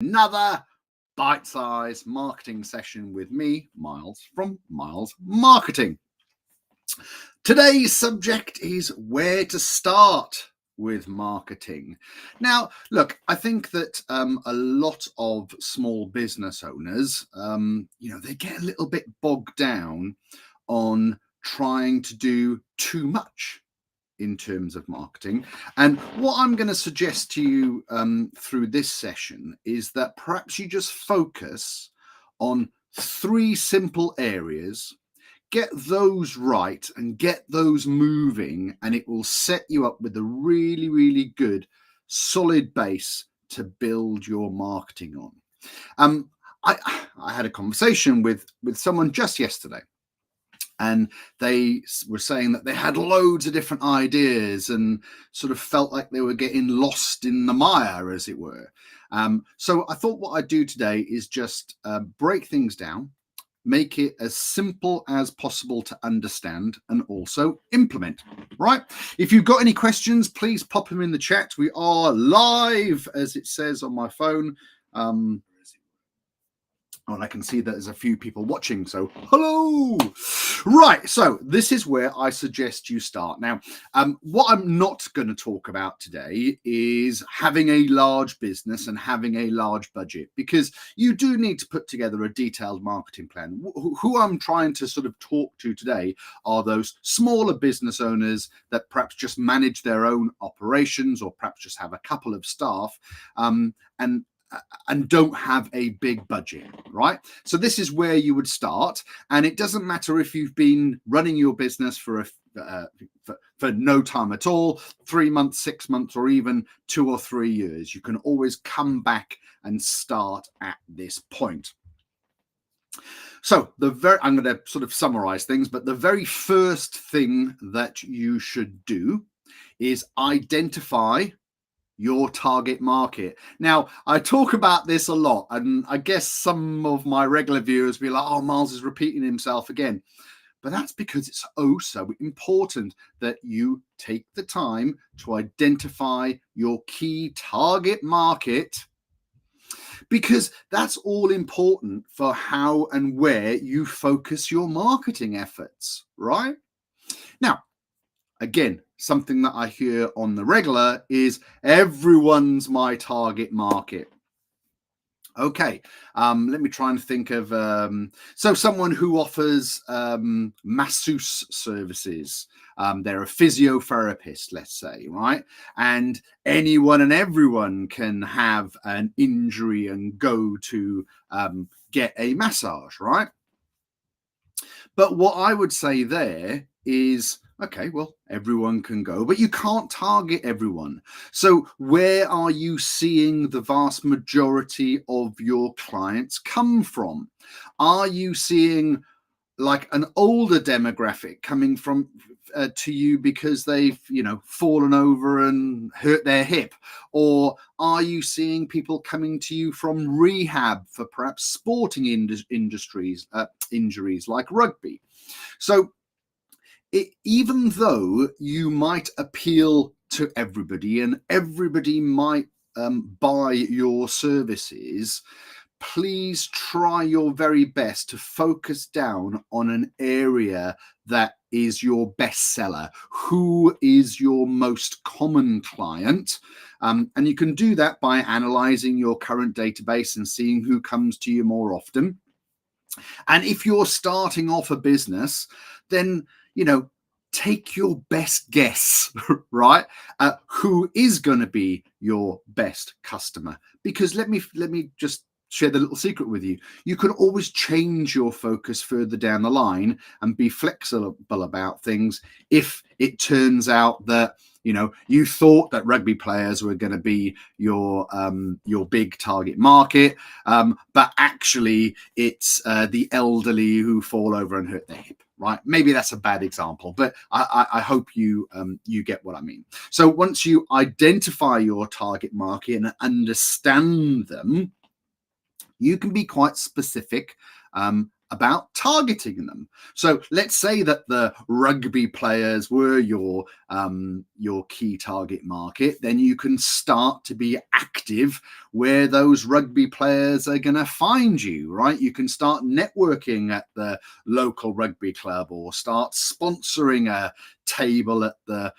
Another bite-sized marketing session with me, Miles, from Miles Marketing. Today's subject is where to start with marketing. Now, look, I think that a lot of small business owners, they get a little bit bogged down on trying to do too much in terms of marketing. And what I'm going to suggest to you through this session is that perhaps you just focus on three simple areas, get those right and get those moving, and it will set you up with a really, really good, solid base to build your marketing on. I had a conversation with someone just yesterday, and they were saying that they had loads of different ideas and sort of felt like they were getting lost in the mire, as it were. So I thought what I'd do today is just break things down, make it as simple as possible to understand and also implement. Right? If you've got any questions, please pop them in the chat. We are live, as it says on my phone. And I can see that there's a few people watching, so hello. Right, so this is where I suggest you start. Now, what I'm not going to talk about today is having a large business and having a large budget, because you do need to put together a detailed marketing plan. Who I'm trying to sort of talk to today are those smaller business owners that perhaps just manage their own operations, or perhaps just have a couple of staff, and don't have a big budget, right? So this is where you would start, and it doesn't matter if you've been running your business for no time at all, 3 months, 6 months, or even 2 or 3 years. You can always come back and start at this point. So I'm going to sort of summarize things, but the very first thing that you should do is identify your target market. Now, I talk about this a lot, and I guess some of my regular viewers will be like, oh, Miles is repeating himself again. But that's because it's oh so important that you take the time to identify your key target market, because that's all important for how and where you focus your marketing efforts, right? Now, again, something that I hear on the regular is everyone's my target market. Okay, let me try and think of so someone who offers masseuse services. They're a physiotherapist, let's say, right? And anyone and everyone can have an injury and go to get a massage, right? But what I would say there is, okay, well, everyone can go, but you can't target everyone. So where are you seeing the vast majority of your clients come from? Are you seeing like an older demographic coming from to you because they've fallen over and hurt their hip? Or are you seeing people coming to you from rehab for perhaps sporting injuries like rugby? So even though you might appeal to everybody and everybody might buy your services, please try your very best to focus down on an area that is your best seller. Who is your most common client? And you can do that by analyzing your current database and seeing who comes to you more often. And if you're starting off a business, then, take your best guess, right? Who is going to be your best customer? Because let me just share the little secret with you. You can always change your focus further down the line and be flexible about things if it turns out that you thought that rugby players were going to be your big target market, but actually it's the elderly who fall over and hurt their hip, right? Maybe that's a bad example, but I hope you get what I mean. So once you identify your target market and understand them, you can be quite specific about targeting them. So let's say that the rugby players were your key target market, then you can start to be active where those rugby players are going to find you, right? You can start networking at the local rugby club or start sponsoring a table at the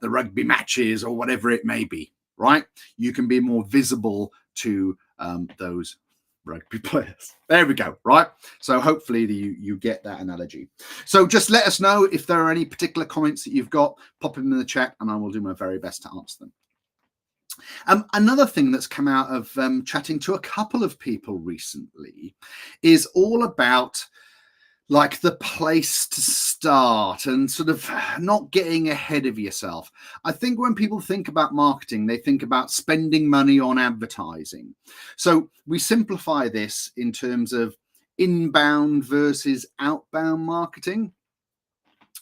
rugby matches or whatever it may be, right? You can be more visible to those rugby players. There we go, right? So hopefully you get that analogy. So just let us know if there are any particular comments that you've got, pop them in the chat and I will do my very best to answer them. Another thing that's come out of chatting to a couple of people recently is all about like the place to start and sort of not getting ahead of yourself. I think when people think about marketing, they think about spending money on advertising. So we simplify this in terms of inbound versus outbound marketing.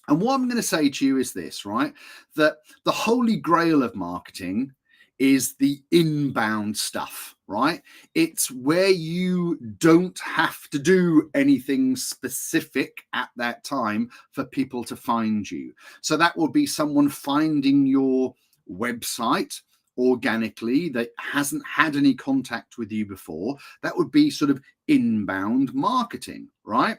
And what I'm going to say to you is this, right? That the holy grail of marketing is the inbound stuff, right? It's where you don't have to do anything specific at that time for people to find you. So that will be someone finding your website organically that hasn't had any contact with you before. That would be sort of inbound marketing, right?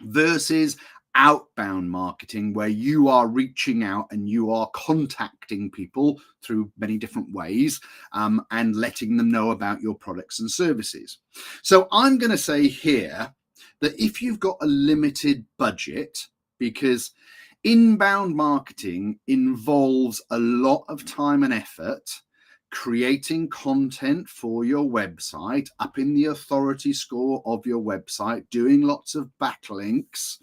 Versus outbound marketing, where you are reaching out and you are contacting people through many different ways and letting them know about your products and services. So I'm going to say here that if you've got a limited budget, because inbound marketing involves a lot of time and effort creating content for your website, up in the authority score of your website, doing lots of backlinks,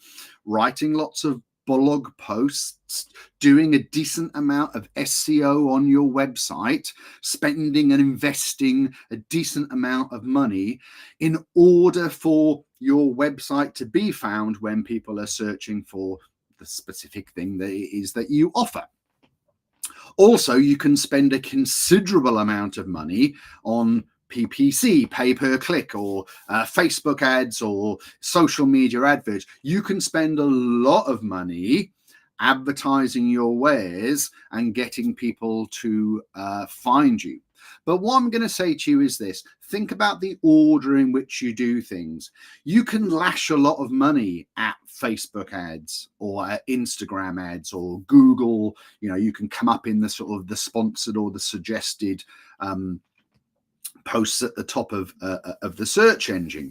writing lots of blog posts, doing a decent amount of SEO on your website, spending and investing a decent amount of money in order for your website to be found when people are searching for the specific thing that it is that you offer. Also, you can spend a considerable amount of money on PPC, pay per click, or Facebook ads or social media adverts. You can spend a lot of money advertising your wares and getting people to find you. But what I'm going to say to you is this: think about the order in which you do things. You can lash a lot of money at Facebook ads or at Instagram ads or Google. You know, you can come up in the sort of the sponsored or the suggested posts at the top of the search engine.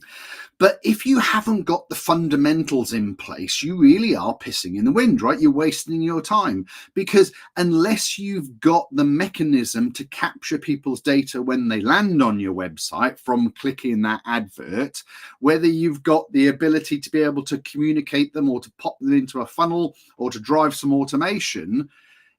But if you haven't got the fundamentals in place, you really are pissing in the wind, right? You're wasting your time, because unless you've got the mechanism to capture people's data when they land on your website from clicking that advert, whether you've got the ability to be able to communicate them or to pop them into a funnel or to drive some automation,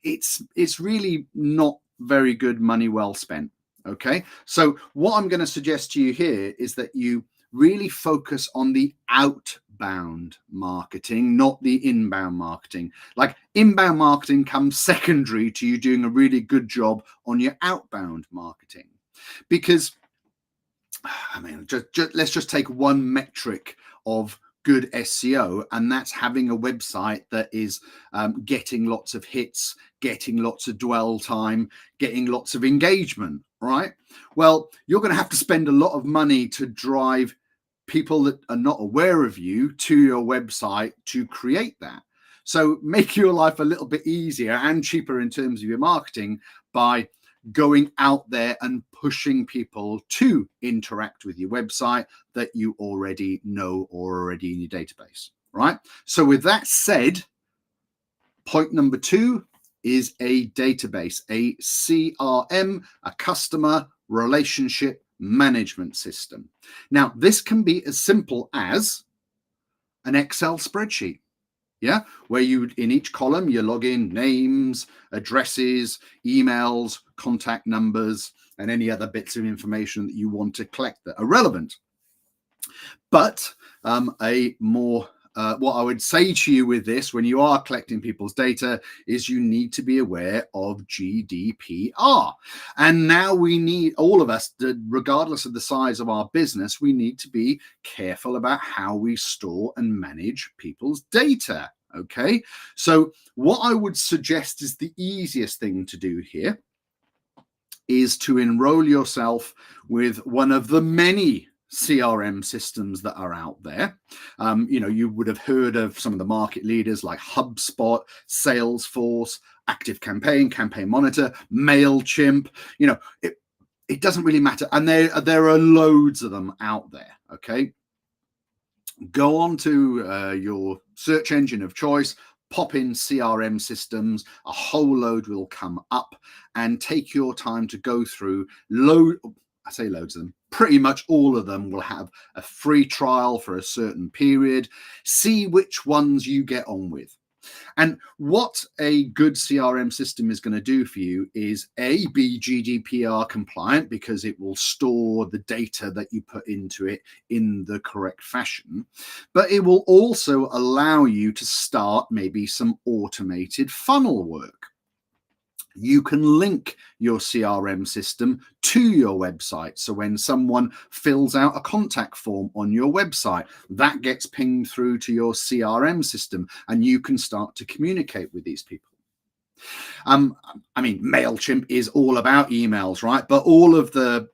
it's really not very good money well spent. Okay, so what I'm going to suggest to you here is that you really focus on the outbound marketing, not the inbound marketing. Like, inbound marketing comes secondary to you doing a really good job on your outbound marketing. Because, I mean, let's just take one metric of good SEO, and that's having a website that is getting lots of hits, getting lots of dwell time, getting lots of engagement, right? Well, you're going to have to spend a lot of money to drive people that are not aware of you to your website to create that. So make your life a little bit easier and cheaper in terms of your marketing by going out there and pushing people to interact with your website that you already know or already in your database, right? So with that said, point number 2 is a database, a CRM, a customer relationship management system. Now, this can be as simple as an Excel spreadsheet. Yeah, where you, in each column, you log in names, addresses, emails, contact numbers, and any other bits of information that you want to collect that are relevant. But a more what I would say to you with this, when you are collecting people's data, is you need to be aware of GDPR. And now we need, all of us, regardless of the size of our business, we need to be careful about how we store and manage people's data. Okay, so what I would suggest is the easiest thing to do here is to enroll yourself with one of the many CRM systems that are out there. You would have heard of some of the market leaders like HubSpot, Salesforce, ActiveCampaign, Campaign Monitor, MailChimp. It doesn't really matter. And there are loads of them out there. Okay. Go on to your search engine of choice, pop in CRM systems, a whole load will come up, and take your time to go through loads of them. Pretty much all of them will have a free trial for a certain period. See which ones you get on with. And what a good CRM system is going to do for you is be GDPR compliant, because it will store the data that you put into it in the correct fashion. But it will also allow you to start maybe some automated funnel work. You can link your CRM system to your website. So when someone fills out a contact form on your website, that gets pinged through to your CRM system, and you can start to communicate with these people. MailChimp is all about emails, right? But all of the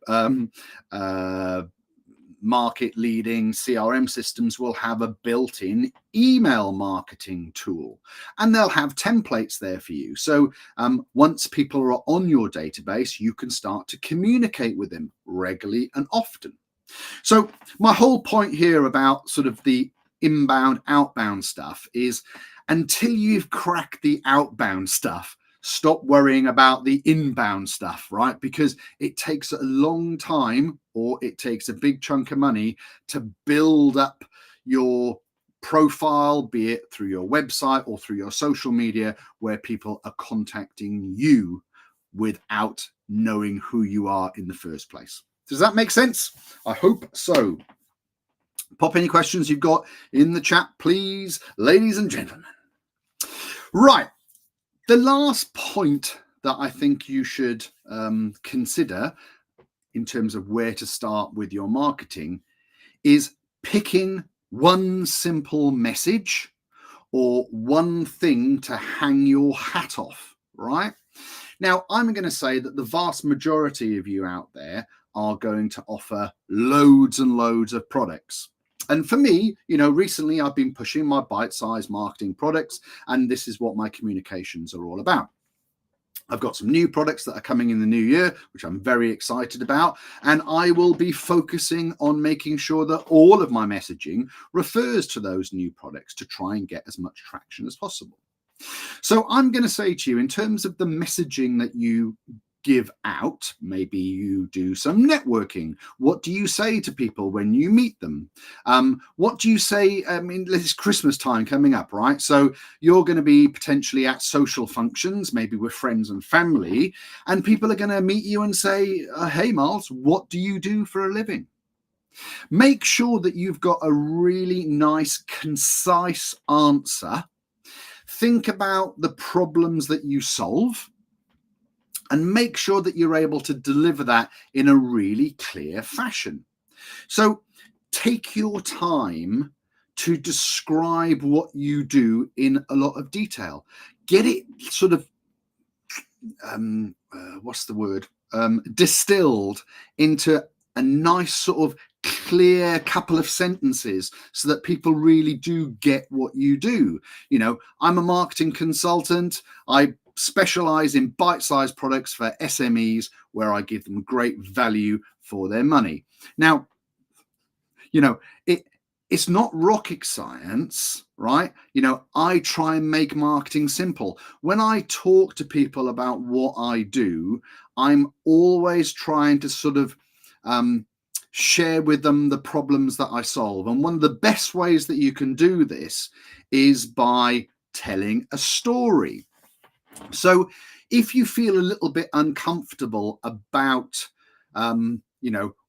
market leading CRM systems will have a built-in email marketing tool, and they'll have templates there for you. So once people are on your database, you can start to communicate with them regularly and often. So my whole point here about sort of the inbound, outbound stuff is, until you've cracked the outbound stuff, stop worrying about the inbound stuff, right? Because it takes a long time, or it takes a big chunk of money to build up your profile, be it through your website or through your social media, where people are contacting you without knowing who you are in the first place. Does that make sense? I hope so. Pop any questions you've got in the chat, please, ladies and gentlemen. Right. The last point that I think you should consider in terms of where to start with your marketing is picking one simple message or one thing to hang your hat off, right? Now, I'm going to say that the vast majority of you out there are going to offer loads and loads of products. And for me, recently I've been pushing my bite-sized marketing products, and this is what my communications are all about. I've got some new products that are coming in the new year, which I'm very excited about. And I will be focusing on making sure that all of my messaging refers to those new products to try and get as much traction as possible. So I'm going to say to you, in terms of the messaging that you give out, maybe you do some networking. What do you say to people when you meet them? What do you say? It's Christmas time coming up, right? So you're going to be potentially at social functions, maybe with friends and family, and people are going to meet you and say, hey, Miles, what do you do for a living? Make sure that you've got a really nice, concise answer. Think about the problems that you solve, and make sure that you're able to deliver that in a really clear fashion. So take your time to describe what you do in a lot of detail. Get it sort of, distilled into a nice sort of clear couple of sentences so that people really do get what you do. I'm a marketing consultant. I specialize in bite-sized products for SMEs where I give them great value for their money. Now, it's not rocket science, right? I try and make marketing simple. When I talk to people about what I do, I'm always trying to sort of share with them the problems that I solve. And one of the best ways that you can do this is by telling a story. So if you feel a little bit uncomfortable about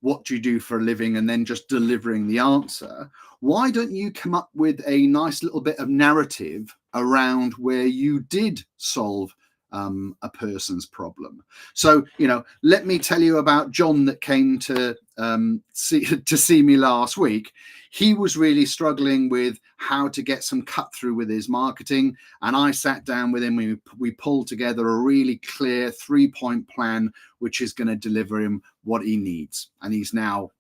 what do you do for a living, and then just delivering the answer. Why don't you come up with a nice little bit of narrative around where you did solve a person's problem? So, let me tell you about John that came to see me last week. He was really struggling with how to get some cut through with his marketing, and I sat down with him. We pulled together a really clear 3-point plan, which is going to deliver him what he needs, and he's now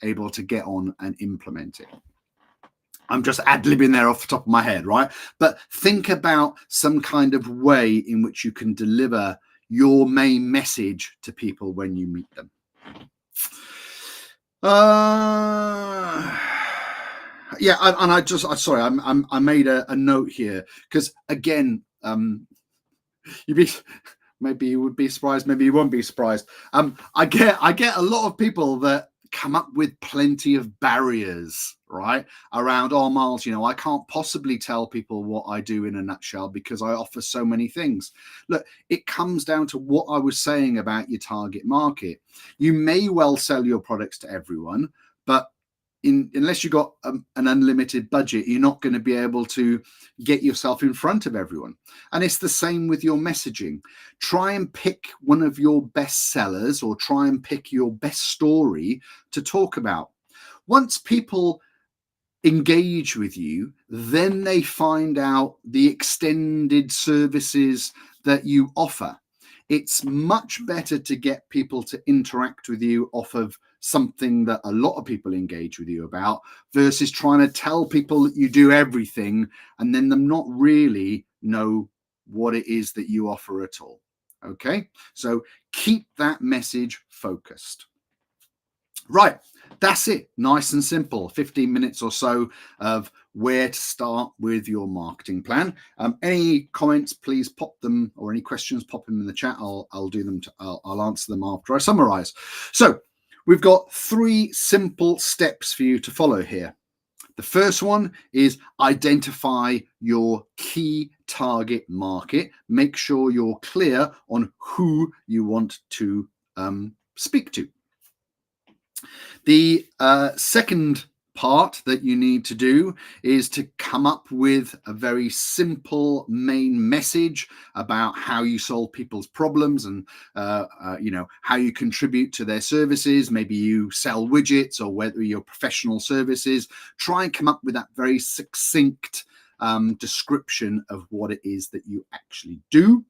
able to get on and implement it. I'm just ad-libbing there off the top of my head, right? But think about some kind of way in which you can deliver your main message to people when you meet them. Yeah, and I made a note here because, again, maybe you would be surprised, maybe you won't be surprised. I get a lot of people that come up with plenty of barriers, right, around, oh, Miles, I can't possibly tell people what I do in a nutshell because I offer so many things. Look, it comes down to what I was saying about your target market. You may well sell your products to everyone, but unless you've got an unlimited budget, you're not going to be able to get yourself in front of everyone. And it's the same with your messaging. Try and pick one of your best sellers, or try and pick your best story to talk about. Once people engage with you, then they find out the extended services that you offer. It's much better to get people to interact with you off of something that a lot of people engage with you about, versus trying to tell people that you do everything and then them not really know what it is that you offer at all. Okay, so keep that message focused. Right, that's it. Nice and simple. 15 minutes or so of where to start with your marketing plan. Any comments, please pop them, or any questions, pop them in the chat. I'll do them. I'll answer them after I summarize. So we've got 3 simple steps for you to follow here. The first one is identify your key target market. Make sure you're clear on who you want to speak to. The second part that you need to do is to come up with a very simple main message about how you solve people's problems and how you contribute to their services. Maybe you sell widgets, or whether you're professional services. Try and come up with that very succinct description of what it is that you actually do.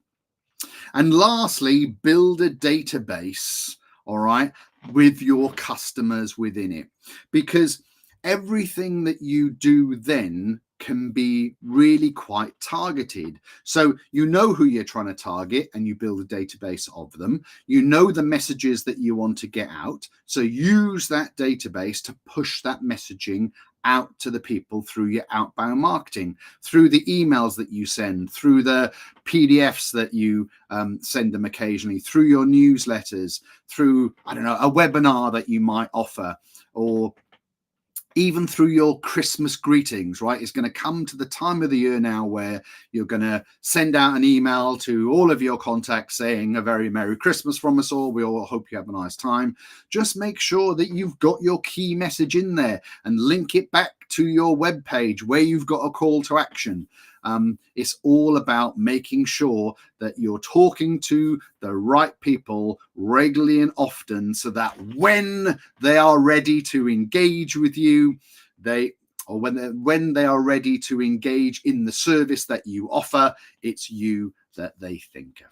And lastly, build a database, all right, with your customers within it, because everything that you do then can be really quite targeted. So you know who you're trying to target, and you build a database of them. You know the messages that you want to get out. So use that database to push that messaging out to the people through your outbound marketing, through the emails that you send, through the PDFs that you send them occasionally, through your newsletters, through, a webinar that you might offer, or even through your Christmas greetings, right? It's going to come to the time of the year now where you're going to send out an email to all of your contacts saying a very Merry Christmas from us all. We all hope you have a nice time. Just make sure that you've got your key message in there and link it back to your web page where you've got a call to action. It's all about making sure that you're talking to the right people regularly and often, so that when they are ready to engage with you, when they are ready to engage in the service that you offer, it's you that they think of.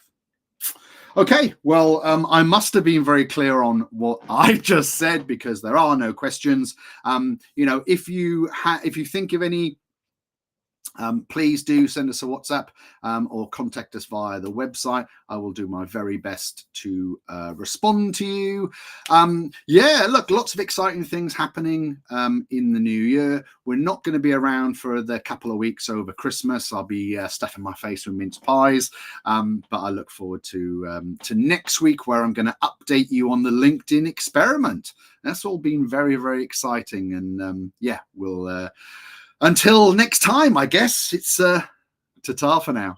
Okay, well, I must have been very clear on what I just said, because there are no questions. If you think of any, please do send us a WhatsApp or contact us via the website. I will do my very best to respond to you. Look, lots of exciting things happening in the new year. We're not going to be around for the couple of weeks over Christmas. I'll be stuffing my face with mince pies, but I look forward to next week, where I'm going to update you on the LinkedIn experiment. That's all been very, very exciting, and we'll until next time, I guess it's ta-ta for now.